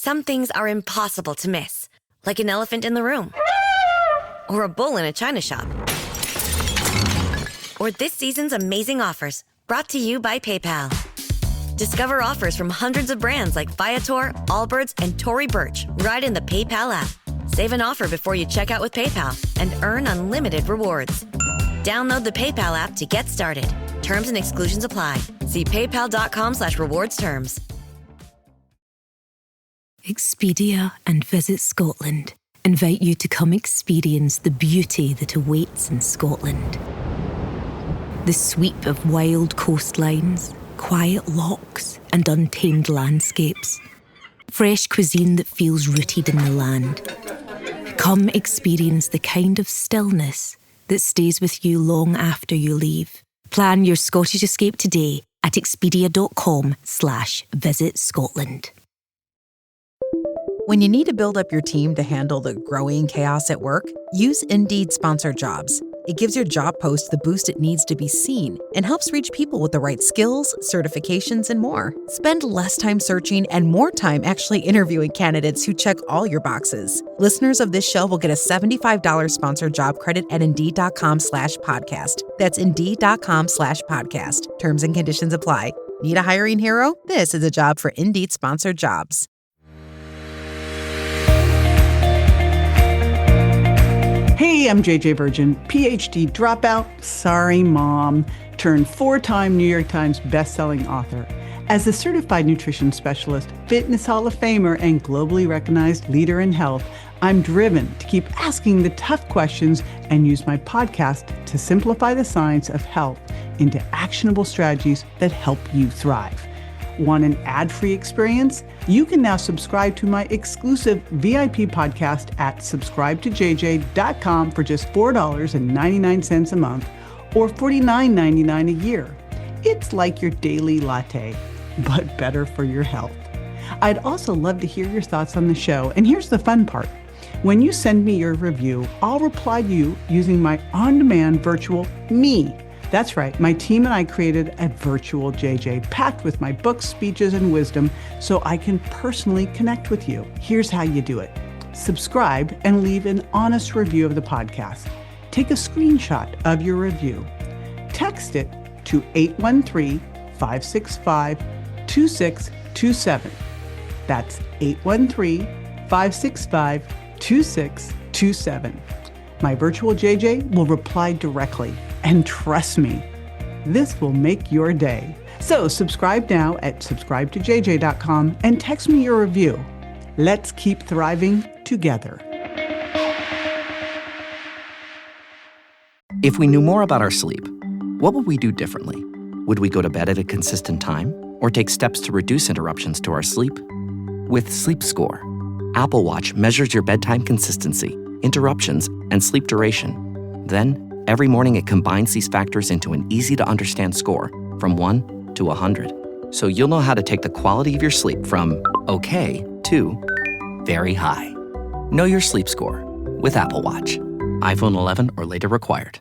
Some things are impossible to miss, like an elephant in the room, or a bull in a china shop, or this season's amazing offers, brought to you by PayPal. Discover offers from hundreds of brands like Viator, Allbirds, and Tory Burch right in the PayPal app. Save an offer before you check out with PayPal and earn unlimited rewards. Download the PayPal app to get started. Terms and exclusions apply. See paypal.com/rewards terms. Expedia and Visit Scotland invite you to come experience the beauty that awaits in Scotland. The sweep of wild coastlines, quiet lochs, and untamed landscapes. Fresh cuisine that feels rooted in the land. Come experience the kind of stillness that stays with you long after you leave. Plan your Scottish escape today at expedia.com/Visit Scotland. When you need to build up your team to handle the growing chaos at work, use Indeed Sponsored Jobs. It gives your job post the boost it needs to be seen and helps reach people with the right skills, certifications, and more. Spend less time searching and more time actually interviewing candidates who check all your boxes. Listeners of this show will get a $75 sponsored job credit at Indeed.com/podcast. That's Indeed.com/podcast. Terms and conditions apply. Need a hiring hero? This is a job for Indeed Sponsored Jobs. Hey, I'm JJ Virgin, PhD dropout, sorry mom, turned 4-time New York Times bestselling author. As a certified nutrition specialist, fitness hall of famer, and globally recognized leader in health, I'm driven to keep asking the tough questions and use my podcast to simplify the science of health into actionable strategies that help you thrive. Want an ad-free experience? You can now subscribe to my exclusive VIP podcast at subscribetojj.com for just $4.99 a month or $49.99 a year. It's like your daily latte, but better for your health. I'd also love to hear your thoughts on the show. And here's the fun part. When you send me your review, I'll reply to you using my on-demand virtual me. That's right, my team and I created a virtual JJ packed with my books, speeches, and wisdom so I can personally connect with you. Here's how you do it. Subscribe and leave an honest review of the podcast. Take a screenshot of your review. Text it to 813-565-2627. That's 813-565-2627. My virtual JJ will reply directly. And trust me, this will make your day. So subscribe now at subscribetojj.com and text me your review. Let's keep thriving together. If we knew more about our sleep, what would we do differently? Would we go to bed at a consistent time or take steps to reduce interruptions to our sleep? With Sleep Score, Apple Watch measures your bedtime consistency, interruptions, and sleep duration. Then, every morning it combines these factors into an easy-to-understand score from 1 to 100. So you'll know how to take the quality of your sleep from okay to very high. Know your sleep score with Apple Watch. iPhone 11 or later required.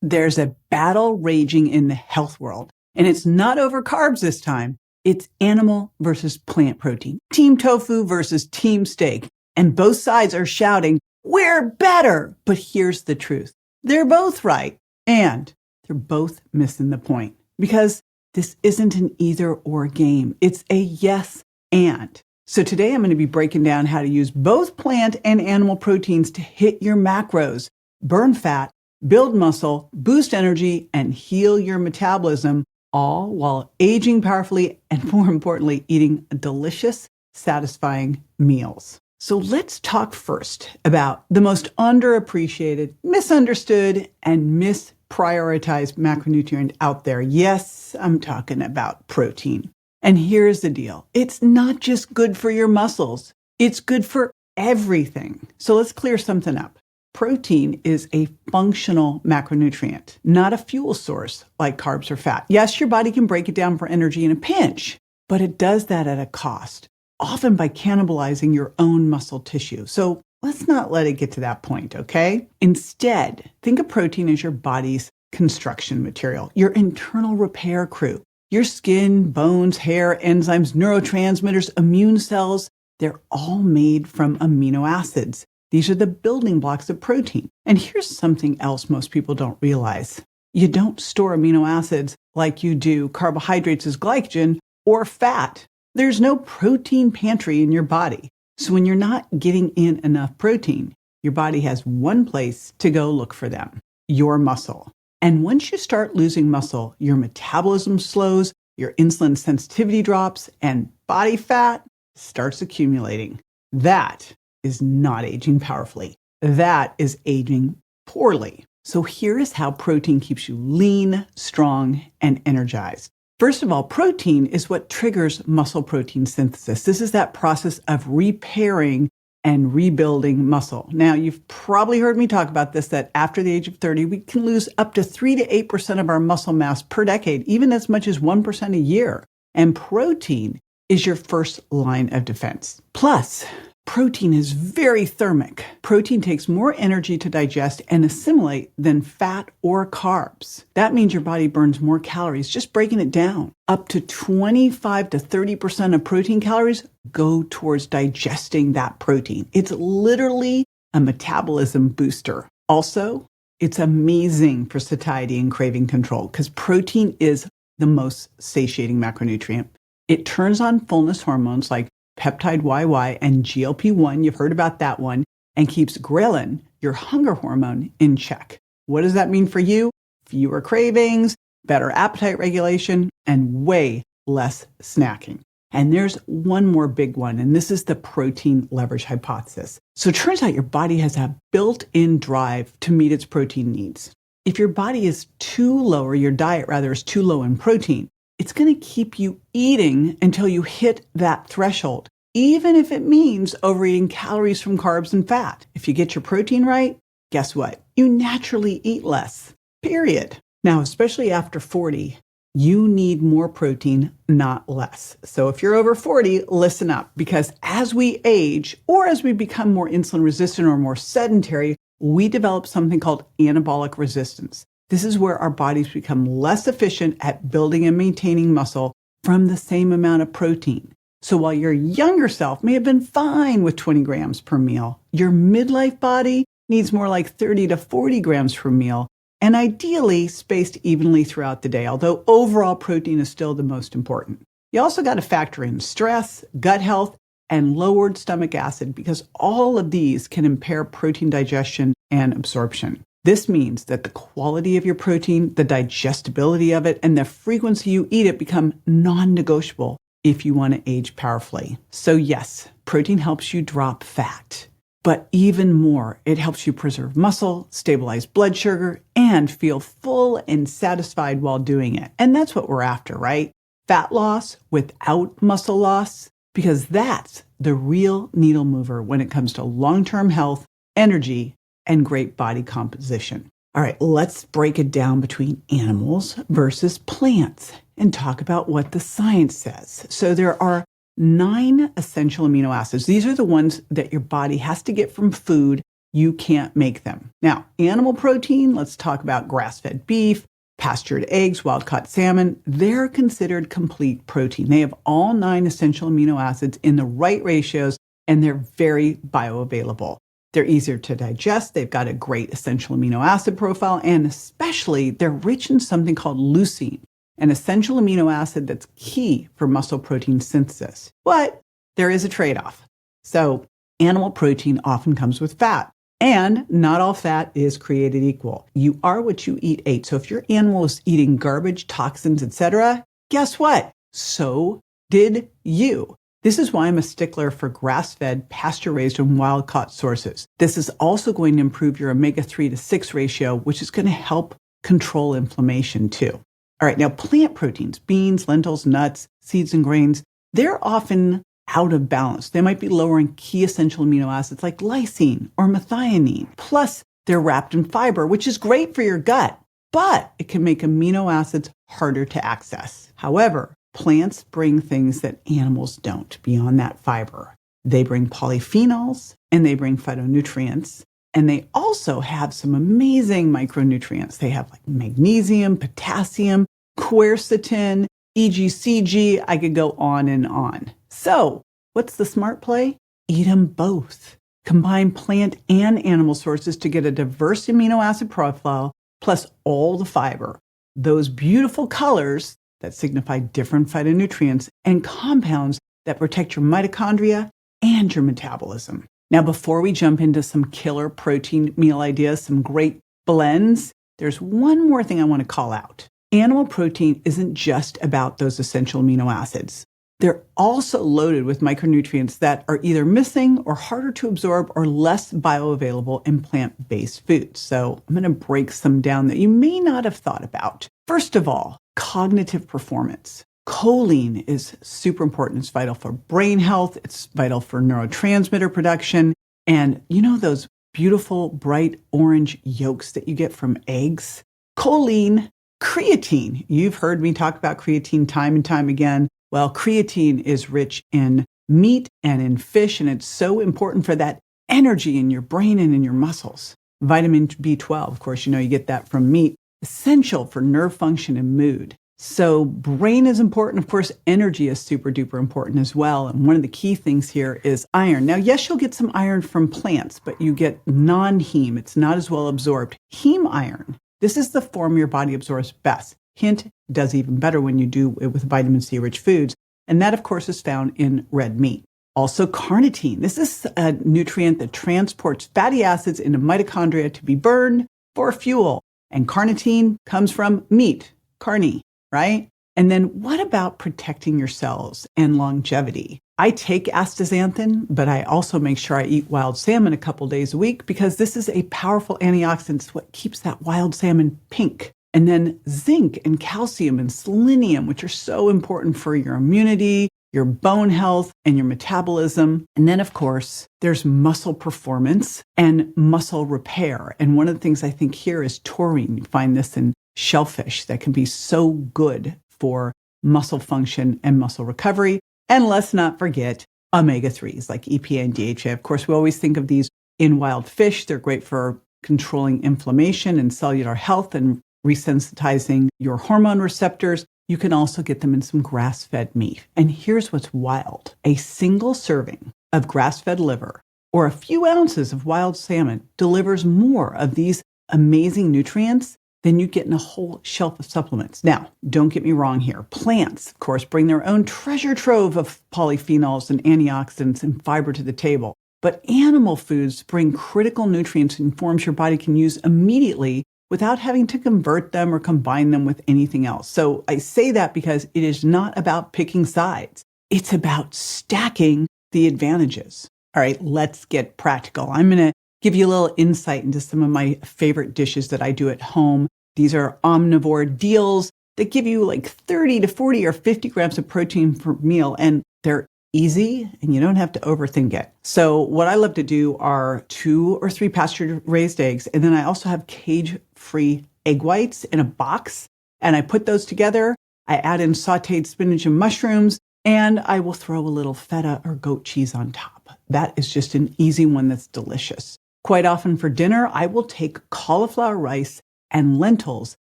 There's a battle raging in the health world, and it's not over carbs this time. It's animal versus plant protein, team tofu versus team steak. And both sides are shouting, we're better. But here's the truth. They're both right, and they're both missing the point, because this isn't an either or game. It's a yes and. So today I'm going to be breaking down how to use both plant and animal proteins to hit your macros, burn fat, build muscle, boost energy, and heal your metabolism, all while aging powerfully and, more importantly, eating delicious, satisfying meals. So let's talk first about the most underappreciated, misunderstood, and misprioritized macronutrient out there. Yes, I'm talking about protein. And here's the deal. It's not just good for your muscles. It's good for everything. So let's clear something up. Protein is a functional macronutrient, not a fuel source like carbs or fat. Yes, your body can break it down for energy in a pinch, but it does that at a cost, often by cannibalizing your own muscle tissue. So let's not let it get to that point, okay? Instead, think of protein as your body's construction material, your internal repair crew. Your skin, bones, hair, enzymes, neurotransmitters, immune cells, They're all made from amino acids. These are the building blocks of protein. And here's something else most people don't realize. You don't store amino acids like you do carbohydrates as glycogen or fat. There's no protein pantry in your body. So when you're not getting in enough protein, your body has one place to go look for them, your muscle. And once you start losing muscle, your metabolism slows, your insulin sensitivity drops, and body fat starts accumulating. That is not aging powerfully. That is aging poorly. So here is how protein keeps you lean, strong, and energized. First of all, protein is what triggers muscle protein synthesis. This is that process of repairing and rebuilding muscle. Now, you've probably heard me talk about this, that after the age of 30, we can lose up to 3 to 8% of our muscle mass per decade, even as much as 1% a year. And protein is your first line of defense. Plus, protein is very thermic. Protein takes more energy to digest and assimilate than fat or carbs. That means your body burns more calories just breaking it down. Up to 25 to 30% of protein calories go towards digesting that protein. It's literally a metabolism booster. Also, it's amazing for satiety and craving control because protein is the most satiating macronutrient. It turns on fullness hormones like peptide YY and GLP-1, you've heard about that one, and keeps ghrelin, your hunger hormone, in check. What does that mean for you? Fewer cravings, better appetite regulation, and way less snacking. And there's one more big one, and this is the protein leverage hypothesis. So it turns out your body has a built-in drive to meet its protein needs. If your body is too low, or your diet rather is too low in protein, it's going to keep you eating until you hit that threshold, even if it means overeating calories from carbs and fat. If you get your protein right, guess what? You naturally eat less, period. Now, especially after 40, you need more protein, not less. So if you're over 40, listen up, because as we age or as we become more insulin resistant or more sedentary, we develop something called anabolic resistance. This is where our bodies become less efficient at building and maintaining muscle from the same amount of protein. So while your younger self may have been fine with 20 grams per meal, your midlife body needs more like 30 to 40 grams per meal, and ideally spaced evenly throughout the day, although overall protein is still the most important. You also got to factor in stress, gut health, and lowered stomach acid, because all of these can impair protein digestion and absorption. This means that the quality of your protein, the digestibility of it, and the frequency you eat it become non-negotiable if you want to age powerfully. So yes, protein helps you drop fat, but even more, it helps you preserve muscle, stabilize blood sugar, and feel full and satisfied while doing it. And that's what we're after, right? Fat loss without muscle loss, because that's the real needle mover when it comes to long-term health, energy, and great body composition. All right, let's break it down between animals versus plants and talk about what the science says. So there are 9 essential amino acids. These are the ones that your body has to get from food. You can't make them. Now, animal protein, let's talk about grass-fed beef, pastured eggs, wild-caught salmon. They're considered complete protein. They have all 9 essential amino acids in the right ratios, and they're very bioavailable. They're easier to digest. They've got a great essential amino acid profile, and especially they're rich in something called leucine, an essential amino acid that's key for muscle protein synthesis. But there is a trade-off. So animal protein often comes with fat, and not all fat is created equal. You are what you ate. So if your animal is eating garbage, toxins, etc., guess what? So did you. This is why I'm a stickler for grass-fed, pasture-raised, and wild-caught sources. This is also going to improve your omega-3 to 6 ratio, which is going to help control inflammation too. All right, now plant proteins, beans, lentils, nuts, seeds, and grains, they're often out of balance. They might be lower in key essential amino acids like lysine or methionine. Plus, they're wrapped in fiber, which is great for your gut, but it can make amino acids harder to access. However, plants bring things that animals don't beyond that fiber. They bring polyphenols and they bring phytonutrients. And they also have some amazing micronutrients. They have like magnesium, potassium, quercetin, EGCG. I could go on and on. So What's the smart play? Eat them both. Combine plant and animal sources to get a diverse amino acid profile, plus all the fiber. Those beautiful colors that signify different phytonutrients and compounds that protect your mitochondria and your metabolism. Now, before we jump into some killer protein meal ideas, some great blends, there's one more thing I want to call out. Animal protein isn't just about those essential amino acids. They're also loaded with micronutrients that are either missing or harder to absorb or less bioavailable in plant-based foods. So I'm going to break some down that you may not have thought about. First of all, cognitive performance. Choline is super important. It's vital for brain health. It's vital for neurotransmitter production. And you know those beautiful bright orange yolks that you get from eggs? Choline, creatine. You've heard me talk about creatine time and time again. Well, creatine is rich in meat and in fish, and it's so important for that energy in your brain and in your muscles. Vitamin B12, of course, you get that from meat, essential for nerve function and mood. So brain is important. Of course, energy is super duper important as well. And one of the key things here is iron. Now, yes, you'll get some iron from plants, but you get non-heme. It's not as well absorbed. Heme iron, this is the form your body absorbs best. Hint, does even better when you do it with vitamin C-rich foods. And that, of course, is found in red meat. Also, carnitine. This is a nutrient that transports fatty acids into mitochondria to be burned for fuel. And carnitine comes from meat, carne, right? And then what about protecting your cells and longevity? I take astaxanthin, but I also make sure I eat wild salmon a couple days a week because this is a powerful antioxidant. It's what keeps that wild salmon pink. And then zinc and calcium and selenium, which are so important for your immunity, your bone health, and your metabolism. And then, of course, there's muscle performance and muscle repair. And one of the things I think here is taurine. You find this in shellfish that can be so good for muscle function and muscle recovery. And let's not forget omega-3s like EPA and DHA. Of course, we always think of these in wild fish. They're great for controlling inflammation and cellular health and resensitizing your hormone receptors. You can also get them in some grass-fed meat. And here's what's wild. A single serving of grass-fed liver or a few ounces of wild salmon delivers more of these amazing nutrients than you get in a whole shelf of supplements. Now, don't get me wrong here. Plants, of course, bring their own treasure trove of polyphenols and antioxidants and fiber to the table. But animal foods bring critical nutrients and forms your body can use immediately without having to convert them or combine them with anything else. So I say that because it is not about picking sides. It's about stacking the advantages. All right, let's get practical. I'm going to give you a little insight into some of my favorite dishes that I do at home. These are omnivore deals that give you like 30 to 40 or 50 grams of protein per meal, and they're easy and you don't have to overthink it. So what I love to do are 2 or 3 pasture-raised eggs, and then I also have cage-free egg whites in a box, and I put those together. I add in sautéed spinach and mushrooms, and I will throw a little feta or goat cheese on top. That is just an easy one that's delicious. Quite often for dinner, I will take cauliflower rice and lentils,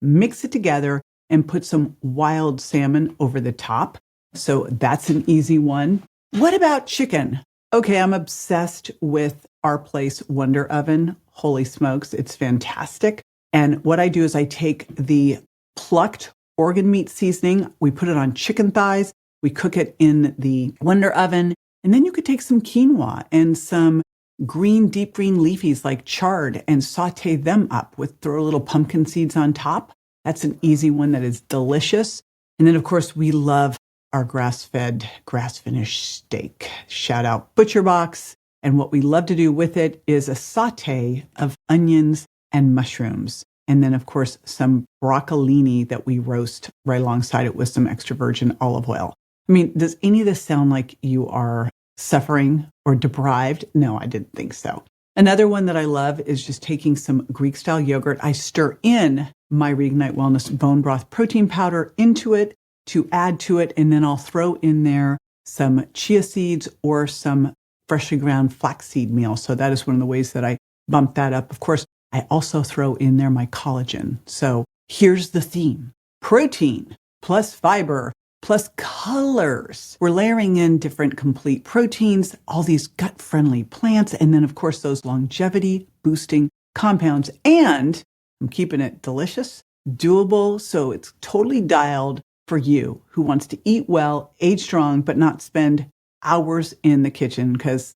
mix it together, and put some wild salmon over the top. So that's an easy one. What about chicken? Okay, I'm obsessed with Our Place Wonder Oven. Holy smokes, it's fantastic. And what I do is I take the plucked organ meat seasoning, we put it on chicken thighs, we cook it in the Wonder Oven, and then you could take some quinoa and some deep green leafies like chard and saute them up throw a little pumpkin seeds on top. That's an easy one that is delicious. And then, of course, we love our grass-fed, grass-finished steak. Shout out Butcher Box. And what we love to do with it is a saute of onions and mushrooms. And then, of course, some broccolini that we roast right alongside it with some extra virgin olive oil. I mean, does any of this sound like you are suffering or deprived? No, I didn't think so. Another one that I love is just taking some Greek-style yogurt. I stir in my Reignite Wellness bone broth protein powder into it to add to it, and then I'll throw in there some chia seeds or some freshly ground flaxseed meal. So that is one of the ways that I bump that up. Of course, I also throw in there my collagen. So here's the theme: protein plus fiber plus colors. We're layering in different complete proteins, all these gut-friendly plants, and then, of course, those longevity-boosting compounds. And I'm keeping it delicious, doable, so it's totally dialed for you who wants to eat well, age strong, but not spend hours in the kitchen because,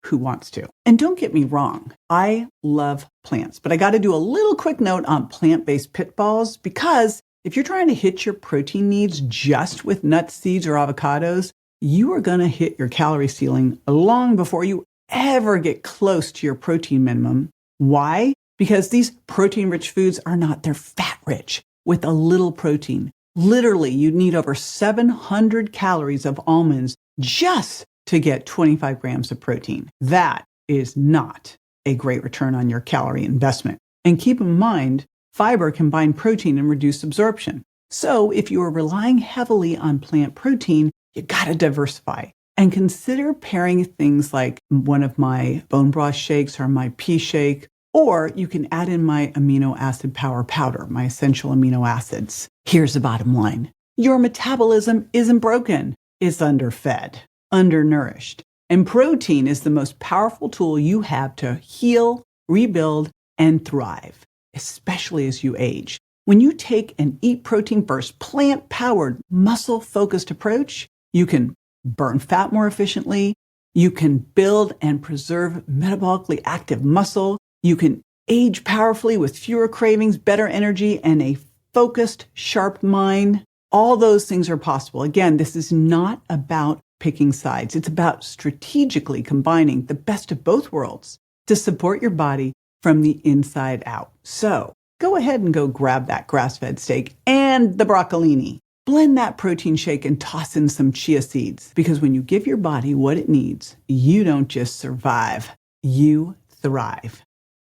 who wants to? And don't get me wrong, I love plants, but I got to do a little quick note on plant-based pitfalls because if you're trying to hit your protein needs just with nuts, seeds, or avocados, you are going to hit your calorie ceiling long before you ever get close to your protein minimum. Why? Because these protein-rich foods are not, they're fat-rich with a little protein. Literally, you need over 700 calories of almonds just to get 25 grams of protein. That is not a great return on your calorie investment. And keep in mind, fiber can bind protein and reduce absorption. So if you are relying heavily on plant protein, you gotta diversify and consider pairing things like one of my bone broth shakes or my pea shake, or you can add in my amino acid power powder, my essential amino acids. Here's the bottom line. Your metabolism isn't broken. It's underfed, undernourished. And protein is the most powerful tool you have to heal, rebuild, and thrive, especially as you age. When you take an eat protein first, plant-powered, muscle-focused approach, you can burn fat more efficiently, you can build and preserve metabolically active muscle, you can age powerfully with fewer cravings, better energy, and a focused, sharp mind. All those things are possible. Again, this is not about picking sides. It's about strategically combining the best of both worlds to support your body from the inside out. So go ahead and go grab that grass-fed steak and the broccolini. Blend that protein shake and toss in some chia seeds, because when you give your body what it needs, you don't just survive, you thrive.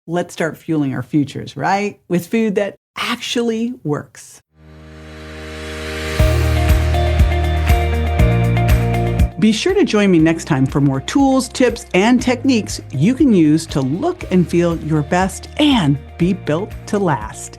Let's start fueling our futures, right? With food that actually works. Be sure to join me next time for more tools, tips, and techniques you can use to look and feel your best and be built to last.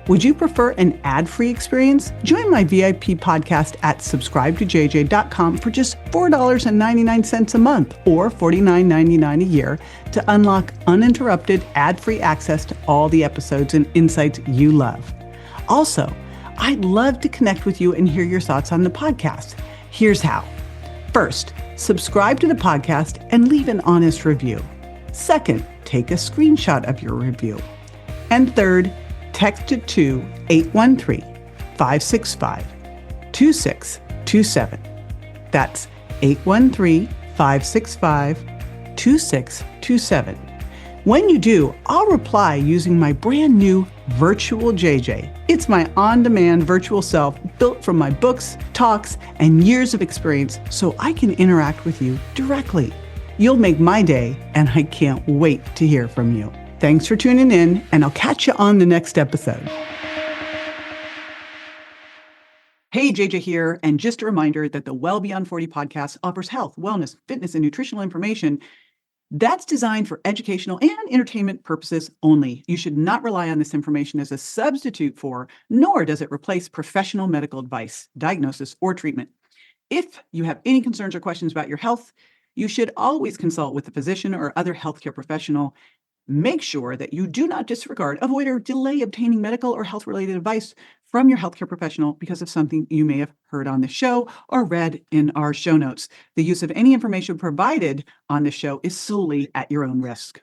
Would you prefer an ad-free experience? Join my VIP podcast at subscribetojj.com for just $4.99 a month or $49.99 a year to unlock uninterrupted ad-free access to all the episodes and insights you love. Also, I'd love to connect with you and hear your thoughts on the podcast. Here's how. First, subscribe to the podcast and leave an honest review. Second, take a screenshot of your review. And third, text it to 813-565-2627. That's 813-565-2627. When you do, I'll reply using my brand new Virtual JJ. It's my on-demand virtual self built from my books, talks, and years of experience so I can interact with you directly. You'll make my day, and I can't wait to hear from you. Thanks for tuning in, and I'll catch you on the next episode. Hey, JJ here, and just a reminder that the Well Beyond 40 podcast offers health, wellness, fitness, and nutritional information that's designed for educational and entertainment purposes only. You should not rely on this information as a substitute for, nor does it replace professional medical advice, diagnosis, or treatment. If you have any concerns or questions about your health, you should always consult with a physician or other healthcare professional. Make sure that you do not disregard, avoid, or delay obtaining medical or health-related advice from your healthcare professional because of something you may have heard on the show or read in our show notes. The use of any information provided on the show is solely at your own risk.